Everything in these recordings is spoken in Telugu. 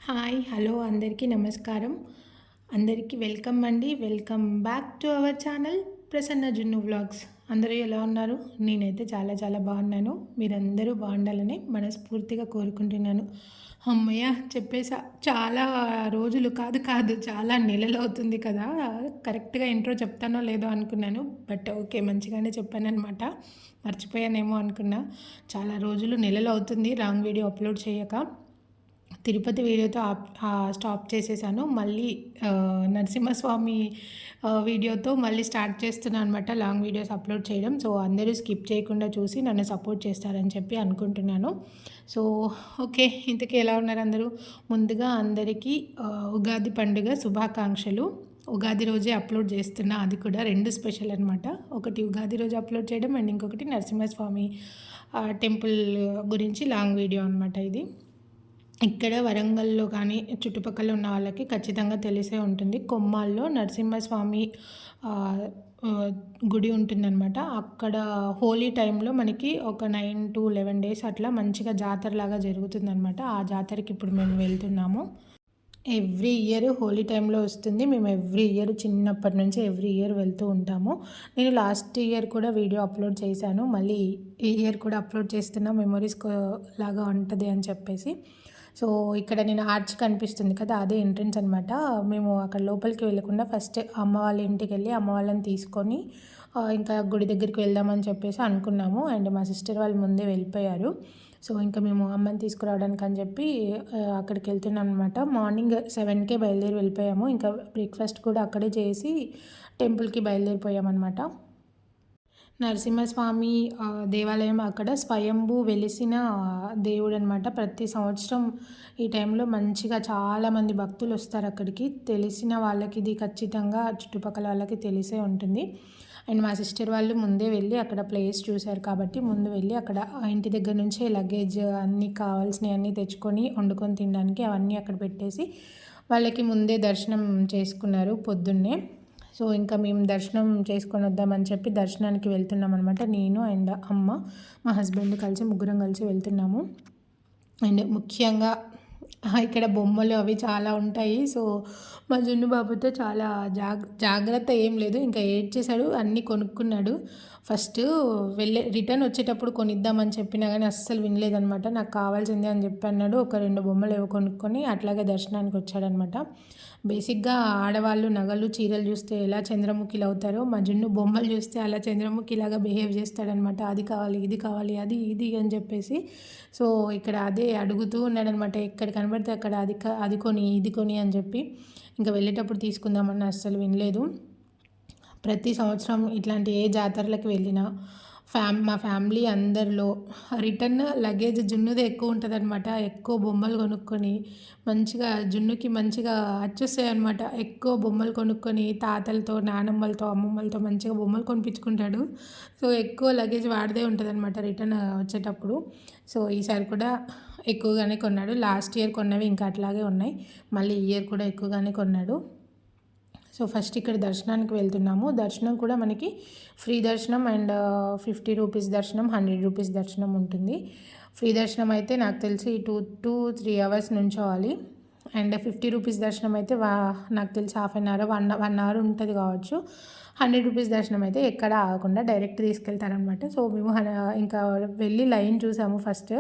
హాయ్ హలో అందరికీ నమస్కారం. అందరికీ వెల్కమ్ అండి. Welcome back to our channel Prasanna జున్ను వ్లాగ్స్. అందరూ ఎలా ఉన్నారు? నేనైతే చాలా చాలా బాగున్నాను. మీరందరూ బాగుండాలని మనస్ఫూర్తిగా కోరుకుంటున్నాను. హమ్మయ్య! చెప్పేసా. చాలా రోజులు కాదు చాలా నెలలు అవుతుంది కదా! కరెక్ట్‌గా ఇంట్రో చెప్తానో లేదో అనుకున్నాను. బట్ ఓకే, మంచిగానే చెప్పాననమాట. మర్చిపోయానేమో అనుకున్నా. చాలా రోజులు నెలలు అవుతుంది లాంగ్ వీడియో అప్లోడ్ చేయక. తిరుపతి వీడియోతో స్టాప్ చేసేసాను. మళ్ళీ నరసింహస్వామి వీడియోతో మళ్ళీ స్టార్ట్ చేస్తున్నాను అనమాట లాంగ్ వీడియోస్ అప్లోడ్ చేయడం. సో అందరూ స్కిప్ చేయకుండా చూసి నన్ను సపోర్ట్ చేస్తారని చెప్పి అనుకుంటున్నాను. సో ఓకే, ఇంతకీ ఎలా ఉన్నారు అందరూ? ముందుగా అందరికీ ఉగాది పండుగ శుభాకాంక్షలు. ఉగాది రోజే అప్లోడ్ చేస్తున్నా, అది కూడా 2 స్పెషల్ అనమాట. ఒకటి ఉగాది రోజు అప్లోడ్ చేయడం అండ్ ఇంకొకటి నరసింహస్వామి టెంపుల్ గురించి లాంగ్ వీడియో అనమాట ఇది. ఇక్కడ వరంగల్లో కానీ చుట్టుపక్కల ఉన్న వాళ్ళకి ఖచ్చితంగా తెలిసే ఉంటుంది. కొమ్మాల్లో నరసింహస్వామి గుడి ఉంటుందన్నమాట. అక్కడ హోలీ టైంలో మనకి ఒక 9 to 11 డేస్ అట్లా మంచిగా జాతరలాగా జరుగుతుందన్నమాట. ఆ జాతరకి ఇప్పుడు మేము వెళ్తున్నాము. ఎవ్రీ ఇయర్ హోలీ టైంలో వస్తుంది. మేము ఎవ్రీ ఇయర్ చిన్నప్పటి నుంచి ఎవ్రీ ఇయర్ వెళ్తూ ఉంటాము. నేను లాస్ట్ ఇయర్ కూడా వీడియో అప్లోడ్ చేశాను. మళ్ళీ ఈ ఇయర్ కూడా అప్లోడ్ చేస్తున్నా, మెమరీస్ లాగా ఉంటుంది అని చెప్పేసి. సో ఇక్కడ నేను ఆర్చ్ కనిపిస్తుంది కదా, అదే ఎంట్రన్స్ అనమాట. మేము అక్కడ లోపలికి వెళ్ళకుండా ఫస్ట్ అమ్మ వాళ్ళ ఇంటికి వెళ్ళి అమ్మ వాళ్ళని తీసుకొని ఇంకా గుడి దగ్గరికి వెళ్దామని చెప్పేసి అనుకున్నాము. అండ్ మా సిస్టర్ వాళ్ళు ముందే వెళ్ళిపోయారు. సో ఇంకా మేము అమ్మని తీసుకురావడానికి అని చెప్పి అక్కడికి వెళ్తున్నాం అనమాట. మార్నింగ్ 7కే బయలుదేరి వెళ్ళిపోయాము. ఇంకా బ్రేక్ఫాస్ట్ కూడా అక్కడే చేసి టెంపుల్కి బయలుదేరిపోయామన్నమాట. నరసింహస్వామి దేవాలయం అక్కడ స్వయంభూ వెలిసిన దేవుడు అనమాట. ప్రతి సంవత్సరం ఈ టైంలో మంచిగా చాలామంది భక్తులు వస్తారు అక్కడికి. తెలిసిన వాళ్ళకి ఇది ఖచ్చితంగా చుట్టుపక్కల వాళ్ళకి తెలిసే ఉంటుంది. అండ్ మా సిస్టర్ వాళ్ళు ముందే వెళ్ళి అక్కడ ప్లేస్ చూశారు కాబట్టి ముందు వెళ్ళి అక్కడ ఇంటి దగ్గర నుంచే లగేజ్ అన్నీ కావాల్సినవి అన్నీ తెచ్చుకొని వండుకొని తినడానికి అవన్నీ అక్కడ పెట్టేసి వాళ్ళకి ముందే దర్శనం చేసుకున్నారు పొద్దున్నే. సో ఇంకా మేము దర్శనం చేసుకొని వద్దామని చెప్పి దర్శనానికి వెళ్తున్నాం అనమాట. నేను అండ్ అమ్మ, మా హస్బెండ్ కలిసి ముగ్గురం కలిసి వెళ్తున్నాము. అండ్ ముఖ్యంగా ఇక్కడ బొమ్మలు అవి చాలా ఉంటాయి. సో మా జున్ను బాబుతో చాలా జాగ్రత్త ఏం లేదు, ఇంకా ఏడ్చేశాడు, అన్నీ కొనుక్కున్నాడు. ఫస్ట్ రిటర్న్ వచ్చేటప్పుడు కొనిద్దామని చెప్పినా కానీ అస్సలు వినలేదనమాట. నాకు కావాల్సిందే అని చెప్పి అన్నాడు. ఒక 2 బొమ్మలు ఏవో కొనుక్కొని అట్లాగే దర్శనానికి వచ్చాడనమాట. బేసిక్గా ఆడవాళ్ళు నగలు చీరలు చూస్తే ఎలా చంద్రముఖిలు అవుతారో, మా జున్ను బొమ్మలు చూస్తే అలా చంద్రముఖిలాగా బిహేవ్ చేస్తాడనమాట. అది కావాలి, ఇది కావాలి, అది ఇది అని చెప్పేసి. సో ఇక్కడ అదే అడుగుతూ ఉన్నాడనమాట. ఎక్కడ కనబడితే అక్కడ అది కొని, ఇది కొని అని చెప్పి. ఇంకా వెళ్ళేటప్పుడు తీసుకుందామని అస్సలు వినలేదు. ప్రతి సంవత్సరం ఇట్లాంటి ఏ జాతరలకు వెళ్ళినా మా ఫ్యామిలీ అందరిలో రిటర్న్ లగేజ్ జున్నుదే ఎక్కువ ఉంటుందన్నమాట. ఎక్కువ బొమ్మలు కొనుక్కొని మంచిగా జున్నుకి మంచిగా వచ్చేస్తాయి అనమాట. ఎక్కువ బొమ్మలు కొనుక్కొని తాతలతో, నానమ్మలతో, అమ్మమ్మలతో మంచిగా బొమ్మలు కొనిపించుకుంటాడు. సో ఎక్కువ లగేజ్ వాడిదే ఉంటుందన్నమాట రిటర్న్ వచ్చేటప్పుడు. సో ఈసారి కూడా ఎక్కువగానే కొన్నాడు. లాస్ట్ ఇయర్ కొన్నవి ఇంకా అట్లాగే ఉన్నాయి. మళ్ళీ ఈ ఇయర్ కూడా ఎక్కువగానే కొన్నాడు. సో ఫస్ట్ ఇక్కడ దర్శనానికి వెళ్తున్నాము. దర్శనం కూడా మనకి ఫ్రీ దర్శనం అండ్ 50 రూపీస్ దర్శనం, 100 రూపీస్ దర్శనం ఉంటుంది. ఫ్రీ దర్శనం అయితే నాకు తెలిసి 2 to 3 అవర్స్ నుంచోవాలి. అండ్ 50 రూపీస్ దర్శనం అయితే నాకు తెలిసి హాఫ్ అన్ అవర్ 1 అవర్ ఉంటుంది కావచ్చు. 100 రూపీస్ దర్శనం అయితే ఎక్కడ ఆగకుండా డైరెక్ట్ తీసుకెళ్తారనమాట. సో మేము ఇంకా వెళ్ళి లైన్ చూసాము. ఫస్ట్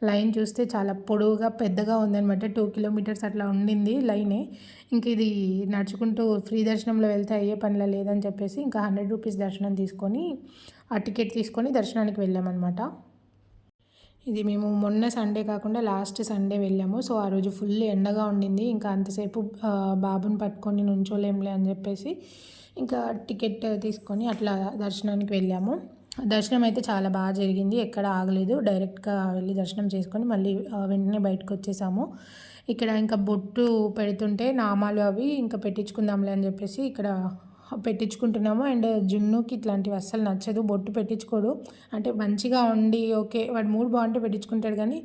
లైన్ చూస్తే చాలా పొడవుగా పెద్దగా ఉందనమాట. 2 కిలోమీటర్స్ అట్లా ఉండింది లైనే. ఇంక ఇది నడుచుకుంటూ ఫ్రీ దర్శనంలో వెళ్తే అయ్యే పనిలా లేదని చెప్పేసి ఇంకా 100 రూపీస్ దర్శనం తీసుకొని ఆ టికెట్ తీసుకొని దర్శనానికి వెళ్ళామన్నమాట. ఇది మేము మొన్న సండే కాకుండా లాస్ట్ సండే వెళ్ళాము. సో ఆ రోజు ఫుల్ ఎండగా ఉండింది. ఇంకా అంతసేపు బాబుని పట్టుకొని నుంచోలేంలే అని చెప్పేసి ఇంకా టికెట్ తీసుకొని అట్లా దర్శనానికి వెళ్ళాము. దర్శనం అయితే చాలా బాగా జరిగింది. ఎక్కడ ఆగలేదు. డైరెక్ట్గా వెళ్ళి దర్శనం చేసుకొని మళ్ళీ వెంటనే బయటకు వచ్చేసాము. ఇక్కడ ఇంకా బొట్టు పెడుతుంటే నామాలు అవి ఇంకా పెట్టించుకుందాంలే అని చెప్పేసి ఇక్కడ పెట్టించుకుంటున్నాము. అండ్ జున్నుకి ఇట్లాంటివి అస్సలు నచ్చదు, బొట్టు పెట్టించుకోడు. అంటే మంచిగా ఉండి ఓకే వాడు మూడ్ బాగుంటే పెట్టించుకుంటాడు, కానీ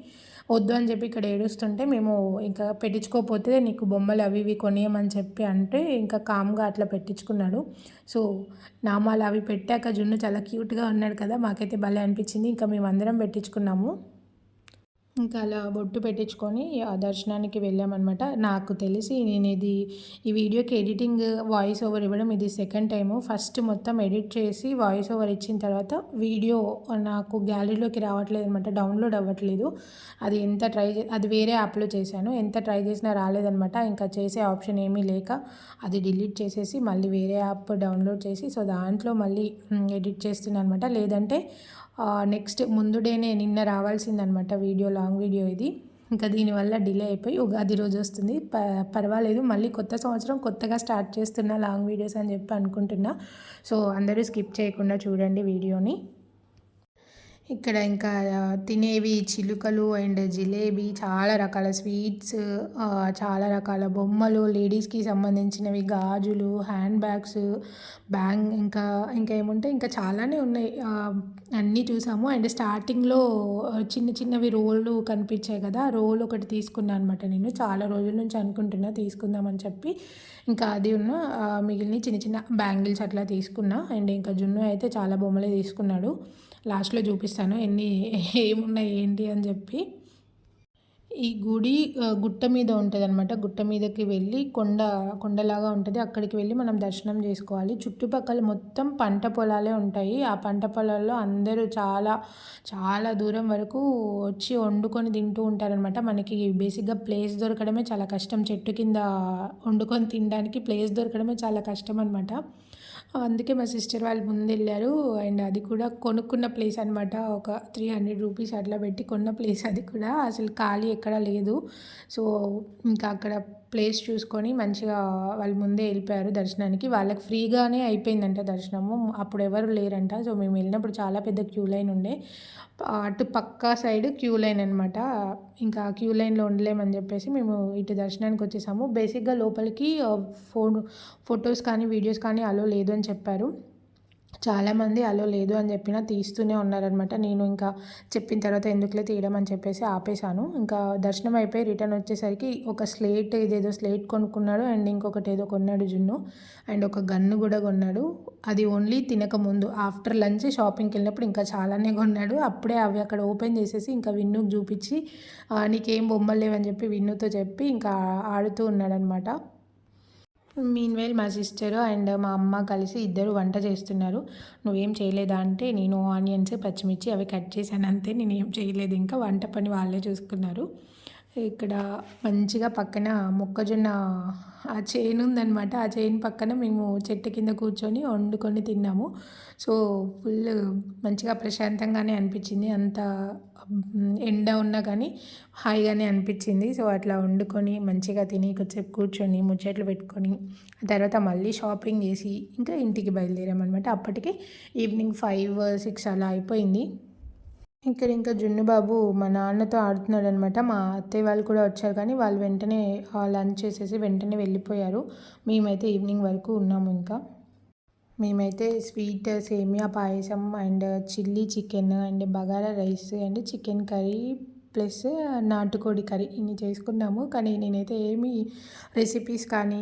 వద్దు అని చెప్పి ఇక్కడ ఏడుస్తుంటే మేము ఇంకా పెట్టించుకోకపోతే నీకు బొమ్మలు అవి ఇవి కొనియమని చెప్పి అంటే ఇంకా కామ్గా అట్లా పెట్టించుకున్నాడు. సో నామాలు అవి పెట్టాక జున్ను చాలా క్యూట్గా ఉన్నాడు కదా, మాకైతే భలే అనిపించింది. ఇంకా మేము అందరం పెట్టించుకున్నాము. ఇంకా అలా బొట్టు పెట్టించుకొని ఆ దర్శనానికి వెళ్ళామన్నమాట. నాకు తెలిసి నేను ఈ వీడియోకి ఎడిటింగ్ వాయిస్ ఓవర్ ఇవ్వడం ఇది సెకండ్ టైము. ఫస్ట్ మొత్తం ఎడిట్ చేసి వాయిస్ ఓవర్ ఇచ్చిన తర్వాత వీడియో నాకు గ్యాలరీలోకి రావట్లేదనమాట. డౌన్లోడ్ అవ్వట్లేదు. అది వేరే యాప్లో చేశాను. ఎంత ట్రై చేసినా రాలేదనమాట. ఇంకా చేసే ఆప్షన్ ఏమీ లేక అది డిలీట్ చేసేసి మళ్ళీ వేరే యాప్ డౌన్లోడ్ చేసి దాంట్లో మళ్ళీ ఎడిట్ చేస్తున్నాను అనమాట. లేదంటే నెక్స్ట్ ముందు డేనే నిన్న రావాల్సిందనమాట వీడియో, లాంగ్ వీడియో ఇది. ఇంకా దీనివల్ల డిలే అయిపోయి ఉగాది రోజు వస్తుంది. పర్వాలేదు, మళ్ళీ కొత్త సంవత్సరం కొత్తగా స్టార్ట్ చేస్తున్నా లాంగ్ వీడియోస్ అని చెప్పి అనుకుంటున్నా. సో అందరూ స్కిప్ చేయకుండా చూడండి వీడియోని. ఇక్కడ ఇంకా తినేవి చిలుకలు అండ్ జిలేబీ, చాలా రకాల స్వీట్స్, చాలా రకాల బొమ్మలు, లేడీస్కి సంబంధించినవి, గాజులు, హ్యాండ్ బ్యాగ్స్, ఇంకా ఏముంటాయి, ఇంకా చాలానే ఉన్నాయి. అన్నీ చూసాము. అండ్ స్టార్టింగ్లో చిన్న చిన్నవి రోళ్ళు కనిపించాయి కదా, రోల్ ఒకటి తీసుకున్నాను అనమాట. నేను చాలా రోజుల నుంచి అనుకుంటున్నా తీసుకుందామని చెప్పి. ఇంకా అది మిగిలిన చిన్న చిన్న బ్యాంగిల్స్ అట్లా తీసుకున్నా. అండ్ ఇంకా జున్ను అయితే చాలా బొమ్మలే తీసుకున్నాడు. లాస్ట్లో చూపిస్తాను ఏమున్నాయి ఏంటి అని చెప్పి. ఈ గుడి గుట్ట మీద ఉంటుందన్నమాట. గుట్ట మీదకి వెళ్ళి కొండలాగా ఉంటుంది. అక్కడికి వెళ్ళి మనం దర్శనం చేసుకోవాలి. చుట్టుపక్కల మొత్తం పంట పొలాలే ఉంటాయి. ఆ పంట పొలాల్లో అందరూ చాలా చాలా దూరం వరకు వచ్చి వండుకొని తింటూ ఉంటారనమాట. మనకి బేసిక్గా ప్లేస్ దొరకడమే చాలా కష్టం. చెట్టు కింద వండుకొని తినడానికి ప్లేస్ దొరకడమే చాలా కష్టం అనమాట. అందుకే మా సిస్టర్ వాళ్ళు ముందెళ్ళారు. అండ్ అది కూడా కొనుక్కున్న ప్లేస్ అనమాట. ఒక 300 రూపీస్ అట్లా పెట్టి కొన్న ప్లేస్. అది కూడా అసలు ఖాళీ ఎక్కడా లేదు. సో ఇంకా అక్కడ ప్లేస్ చూసుకొని మంచిగా వాళ్ళు ముందే వెళ్ళిపోయారు దర్శనానికి. వాళ్ళకి ఫ్రీగానే అయిపోయిందంట దర్శనము. అప్పుడు ఎవరు లేరంట. సో మేము వెళ్ళినప్పుడు చాలా పెద్ద క్యూ లైన్ ఉండే. అటు పక్క సైడ్ క్యూ లైన్ అనమాట. ఇంకా క్యూ లైన్లో ఉండలేమని చెప్పేసి మేము ఇటు దర్శనానికి వచ్చేసాము. బేసిక్గా లోపలికి ఫొటోస్ కానీ వీడియోస్ కానీ అలో లేదు అని చెప్పారు. చాలామంది అలో లేదు అని చెప్పినా తీస్తూనే ఉన్నారనమాట. నేను ఇంకా చెప్పిన తర్వాత ఎందుకులే తీయడం అని చెప్పేసి ఆపేశాను. ఇంకా దర్శనం అయిపోయి రిటర్న్ వచ్చేసరికి ఒక ఇదేదో స్లేట్ కొనుక్కున్నాడు. అండ్ ఇంకొకటి ఏదో కొన్నాడు జున్ను. అండ్ ఒక గన్ను కూడా కొన్నాడు. అది ఓన్లీ తినకముందు, ఆఫ్టర్ లంచ్ షాపింగ్కి వెళ్ళినప్పుడు ఇంకా చాలానే కొన్నాడు. అప్పుడే అవి అక్కడ ఓపెన్ చేసేసి ఇంకా విన్నుకు చూపించి నీకేం బొమ్మలు లేవని చెప్పి విన్నుతో చెప్పి ఇంకా ఆడుతూ ఉన్నాడనమాట. మీన్వైల్ మా సిస్టరు అండ్ మా అమ్మ కలిసి ఇద్దరు వంట చేస్తున్నారు. నువ్వేం చేయలేదా అంటే, నేను ఆనియన్స్, పచ్చిమిర్చి అవి కట్ చేశాను అంతే, నేనేం చేయలేదు. ఇంకా వంట పని వాళ్ళే చూసుకున్నారు. ఇక్కడ మంచిగా పక్కన మొక్కజొన్న ఆ చేను ఉందనమాట. ఆ చేను పక్కన మేము చెట్టు కింద కూర్చొని వండుకొని తిన్నాము. సో ఫుల్ మంచిగా ప్రశాంతంగానే అనిపించింది. అంత ఎండ ఉన్నా కానీ హాయిగానే అనిపించింది. సో అట్లా వండుకొని మంచిగా తిని కొద్దిసేపు కూర్చొని ముచ్చట్లు పెట్టుకొని తర్వాత మళ్ళీ షాపింగ్ చేసి ఇంకా ఇంటికి బయలుదేరామన్నమాట. అప్పటికి ఈవినింగ్ 5, 6 అలా అయిపోయింది. ఇక్కడ ఇంకా జున్ను బాబు మా నాన్నతో ఆడుతున్నాడు అనమాట. మా అత్తయ్య వాళ్ళు కూడా వచ్చారు కానీ వాళ్ళు వెంటనే లంచ్ చేసేసి వెంటనే వెళ్ళిపోయారు. మేమైతే ఈవినింగ్ వరకు ఉన్నాము. ఇంకా మేమైతే స్వీట్ సేమియా పాయసం అండ్ చిల్లీ చికెన్ అండ్ బగారా rice and chicken curry plus నాటుకోడి కర్రీ ఇన్ని చేసుకున్నాము. కానీ నేనైతే ఏమీ రెసిపీస్ కానీ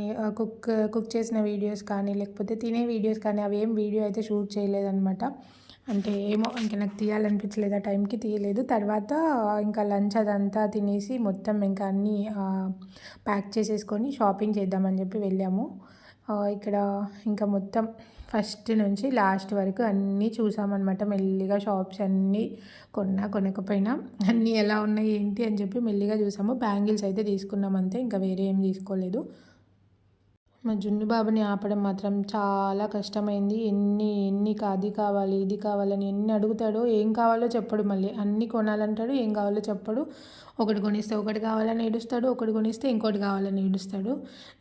కుక్ చేసిన వీడియోస్ కానీ లేకపోతే తినే వీడియోస్ కానీ అవి ఏం వీడియో అయితే షూట్ చేయలేదన్నమాట. అంటే ఏమో ఇంకా నాకు తీయాలనిపించలేదు, ఆ టైంకి తీయలేదు. తర్వాత ఇంకా లంచ్ అదంతా తినేసి మొత్తం ఇంకా అన్నీ ప్యాక్ చేసేసుకొని షాపింగ్ చేద్దామని చెప్పి వెళ్ళాము. ఇక్కడ ఇంకా మొత్తం ఫస్ట్ నుంచి లాస్ట్ వరకు అన్నీ చూసామన్నమాట. మెల్లిగా షాప్స్ అన్నీ కొనకపోయినా అన్నీ ఎలా ఉన్నాయి ఏంటి అని చెప్పి మెల్లిగా చూసాము. బ్యాంగిల్స్ అయితే తీసుకున్నాం అంతే, ఇంకా వేరే ఏం తీసుకోలేదు. మా జున్ను బాబుని ఆపడం మాత్రం చాలా కష్టమైంది. ఎన్ని అది కావాలి ఇది కావాలని ఎన్ని అడుగుతాడో, ఏం కావాలో చెప్పడు. మళ్ళీ అన్నీ కొనాలంటాడు, ఏం కావాలో చెప్పడు. ఒకటి కొనిస్తే ఒకటి కావాలని ఏడుస్తాడు, ఒకటి కొనిస్తే ఇంకోటి కావాలని ఏడుస్తాడు.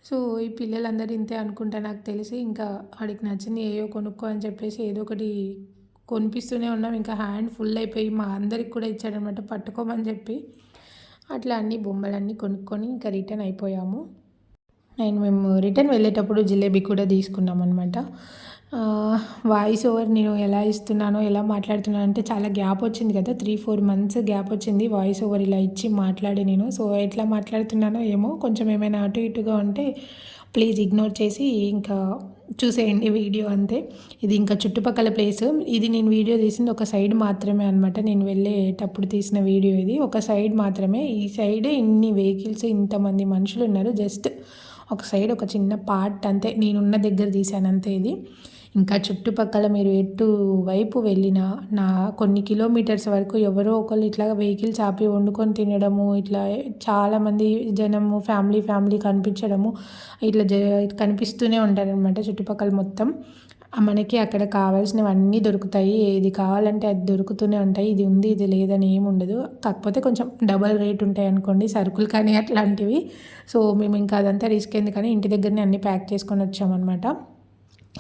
సో ఈ పిల్లలందరూ ఇంతే అనుకుంటా నాకు తెలిసి. ఇంకా వాడికి నచ్చింది ఏయో కొనుక్కో అని చెప్పేసి ఏదో ఒకటి కొనిపిస్తూనే ఉన్నాం. ఇంకా హ్యాండ్ ఫుల్ అయిపోయి మా అందరికి కూడా ఇచ్చాడనమాట పట్టుకోమని చెప్పి. అట్లా అన్ని బొమ్మలన్నీ కొనుక్కొని ఇంకా రిటర్న్ అయిపోయాము. అండ్ మేము రిటర్న్ వెళ్ళేటప్పుడు జిలేబీ కూడా తీసుకున్నాం అనమాట. వాయిస్ ఓవర్ నేను ఎలా ఇస్తున్నానో, ఎలా మాట్లాడుతున్నానో అంటే చాలా గ్యాప్ వచ్చింది కదా! 3, 4 మంత్స్ గ్యాప్ వచ్చింది వాయిస్ ఓవర్ ఇలా ఇచ్చి మాట్లాడి నేను. సో, ఎట్లా మాట్లాడుతున్నానో ఏమో కొంచెం ఏమైనా అటు ఇటుగా ఉంటే ప్లీజ్ ఇగ్నోర్ చేసి ఇంకా చూసేయండి వీడియో అంతే. ఇది ఇంకా చుట్టుపక్కల ప్లేసు. ఇది నేను వీడియో తీసింది ఒక సైడ్ మాత్రమే అనమాట. నేను వెళ్ళేటప్పుడు తీసిన వీడియో ఇది. ఒక సైడ్ మాత్రమే. ఈ సైడే ఇన్ని వెహికల్స్, ఇంతమంది మనుషులున్నారు. జస్ట్ ఒక సైడ్ ఒక చిన్న పార్ట్ అంతే. నేనున్న దగ్గర తీశాను అంతే ఇది. ఇంకా చుట్టుపక్కల మీరు ఎటు వైపు వెళ్ళినా కొన్ని కిలోమీటర్స్ వరకు ఎవరో ఒకళ్ళు ఇట్లా వెహికల్స్ ఆపి వండుకొని తినడము, ఇట్లా చాలామంది జనము ఫ్యామిలీ కనిపించడము, ఇట్లా కనిపిస్తూనే ఉంటారనమాట చుట్టుపక్కల మొత్తం. మనకి అక్కడ కావాల్సినవన్నీ దొరుకుతాయి. ఏది కావాలంటే అది దొరుకుతూనే ఉంటాయి. ఇది ఉంది, ఇది లేదని ఏమి ఉండదు. కాకపోతే కొంచెం డబల్ రేట్ ఉంటాయి అనుకోండి సరుకులు కానీ అట్లాంటివి. సో, మేము ఇంకా అదంతా రిస్క్ ఎందుకని ఇంటి దగ్గరనే అన్నీ ప్యాక్ చేసుకొని వచ్చామన్నమాట.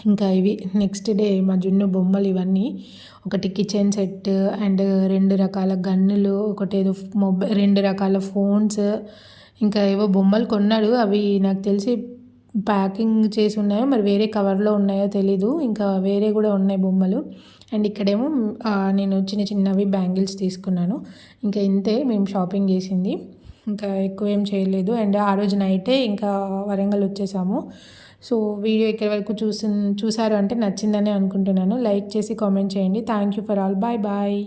ఇంకా ఇవి నెక్స్ట్ డే మా జున్ను బొమ్మలు ఇవన్నీ. ఒకటి కిచెన్ సెట్ అండ్ 2 రకాల గన్నులు, ఒకటేదో 2 రకాల ఫోన్స్, ఇంకా ఏవో బొమ్మలు కొన్నాడు. అవి నాకు తెలిసి ప్యాకింగ్ చేసి ఉన్నాయో మరి వేరే కవర్లో ఉన్నాయో తెలీదు. ఇంకా వేరే కూడా ఉన్నాయి బొమ్మలు. అండ్ ఇక్కడేమో నేను చిన్నవి బ్యాంగిల్స్ తీసుకున్నాను. ఇంకా ఇంతే మేము షాపింగ్ చేసింది. ఇంకా ఎక్కువ ఏం చేయలేదు. అండ్ ఆ రోజు నైటే ఇంకా వరంగల్ వచ్చేసాము. సో, వీడియో ఇక్కడి వరకు చూసారు అంటే నచ్చిందనే అనుకుంటున్నాను. లైక్ చేసి కామెంట్ చేయండి. Thank you for all. Bye bye.